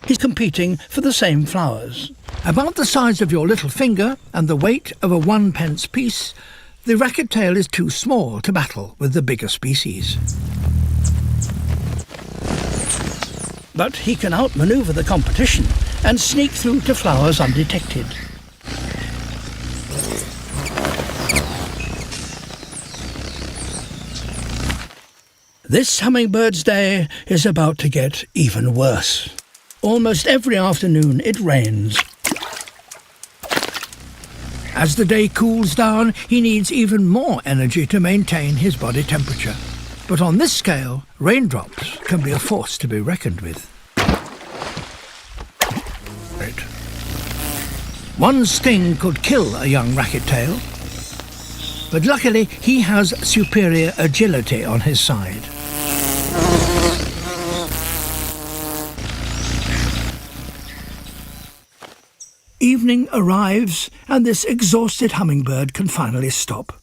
He's competing for the same flowers. About the size of your little finger and the weight of a 1-pence piece, the racquet-tail is too small to battle with the bigger species. But he can outmaneuver the competition and sneak through to flowers undetected. This hummingbird's day is about to get even worse. Almost every afternoon it rains. As the day cools down, he needs even more energy to maintain his body temperature. But on this scale, raindrops can be a force to be reckoned with. One sting could kill a young racquet-tail, but luckily he has superior agility on his side. Evening arrives, and this exhausted hummingbird can finally stop.